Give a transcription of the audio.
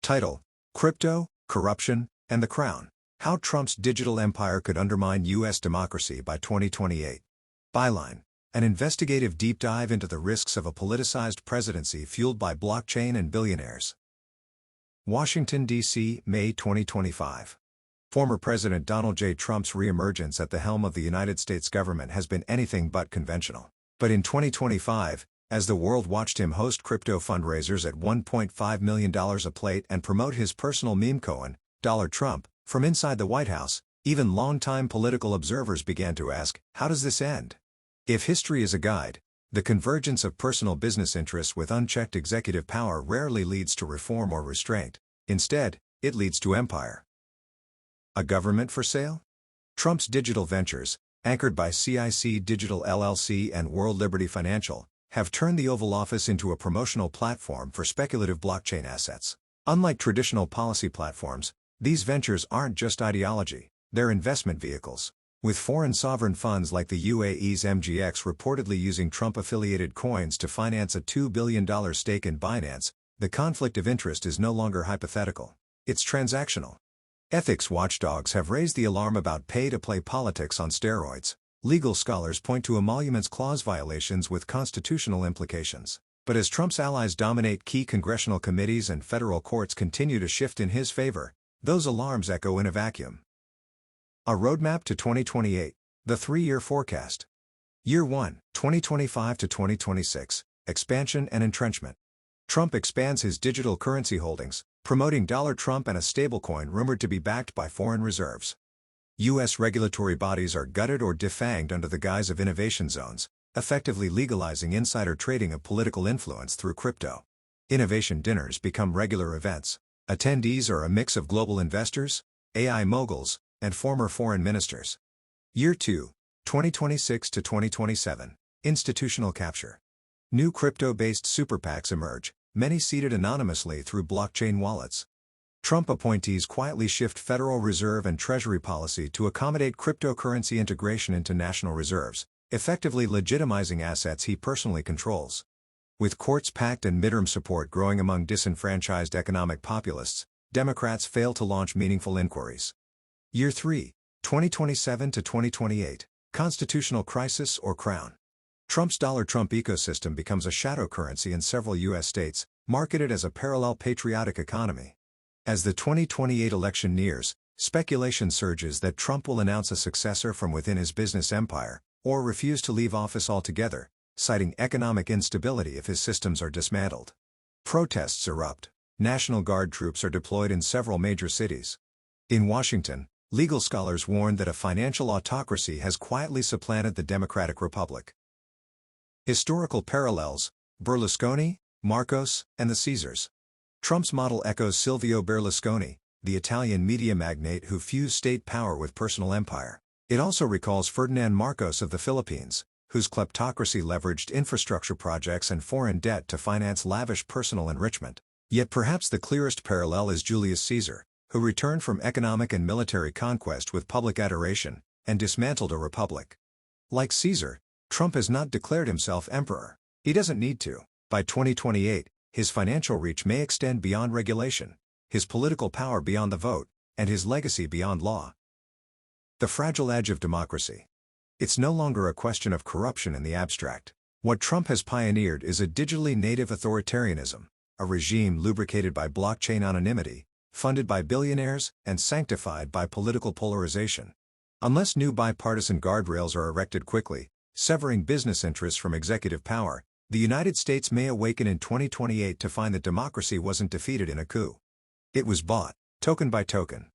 Title: Crypto, Corruption, and the Crown. How Trump's Digital Empire Could Undermine U.S. Democracy by 2028. Byline: An investigative deep dive into the risks of a politicized presidency fueled by blockchain and billionaires. Washington, D.C., May 2025. Former President Donald J. Trump's reemergence at the helm of the United States government has been anything but conventional. But in 2025, as the world watched him host crypto fundraisers at $1.5 million a plate and promote his personal meme coin, Dollar Trump, from inside the White House, even longtime political observers began to ask, how does this end? If history is a guide, the convergence of personal business interests with unchecked executive power rarely leads to reform or restraint. Instead, it leads to empire. A government for sale? Trump's digital ventures, anchored by CIC Digital LLC and World Liberty Financial, have turned the Oval Office into a promotional platform for speculative blockchain assets. Unlike traditional policy platforms, these ventures aren't just ideology, they're investment vehicles. With foreign sovereign funds like the UAE's MGX reportedly using Trump-affiliated coins to finance a $2 billion stake in Binance, the conflict of interest is no longer hypothetical. It's transactional. Ethics watchdogs have raised the alarm about pay-to-play politics on steroids. Legal scholars point to emoluments clause violations with constitutional implications. But as Trump's allies dominate key congressional committees and federal courts continue to shift in his favor, those alarms echo in a vacuum. A roadmap to 2028, the 3-year forecast. Year 1, 2025 to 2026, expansion and entrenchment. Trump expands his digital currency holdings, promoting Dollar Trump and a stablecoin rumored to be backed by foreign reserves. U.S. regulatory bodies are gutted or defanged under the guise of innovation zones, effectively legalizing insider trading of political influence through crypto. Innovation dinners become regular events. Attendees are a mix of global investors, AI moguls, and former foreign ministers. Year 2, 2026 to 2027, institutional capture. New crypto-based super PACs emerge, many seeded anonymously through blockchain wallets. Trump appointees quietly shift Federal Reserve and Treasury policy to accommodate cryptocurrency integration into national reserves, effectively legitimizing assets he personally controls. With courts packed and midterm support growing among disenfranchised economic populists, Democrats fail to launch meaningful inquiries. Year 3, 2027 to 2028, constitutional crisis or crown. Trump's Dollar Trump ecosystem becomes a shadow currency in several U.S. states, marketed as a parallel patriotic economy. As the 2028 election nears, speculation surges that Trump will announce a successor from within his business empire, or refuse to leave office altogether, citing economic instability if his systems are dismantled. Protests erupt. National Guard troops are deployed in several major cities. In Washington, legal scholars warn that a financial autocracy has quietly supplanted the Democratic Republic. Historical parallels: Berlusconi, Marcos, and the Caesars. Trump's model echoes Silvio Berlusconi, the Italian media magnate who fused state power with personal empire. It also recalls Ferdinand Marcos of the Philippines, whose kleptocracy leveraged infrastructure projects and foreign debt to finance lavish personal enrichment. Yet perhaps the clearest parallel is Julius Caesar, who returned from economic and military conquest with public adoration, and dismantled a republic. Like Caesar, Trump has not declared himself emperor. He doesn't need to. By 2028, his financial reach may extend beyond regulation, his political power beyond the vote, and his legacy beyond law. The fragile edge of democracy. It's no longer a question of corruption in the abstract. What Trump has pioneered is a digitally native authoritarianism, a regime lubricated by blockchain anonymity, funded by billionaires, and sanctified by political polarization. Unless new bipartisan guardrails are erected quickly, severing business interests from executive power, the United States may awaken in 2028 to find that democracy wasn't defeated in a coup. It was bought, token by token.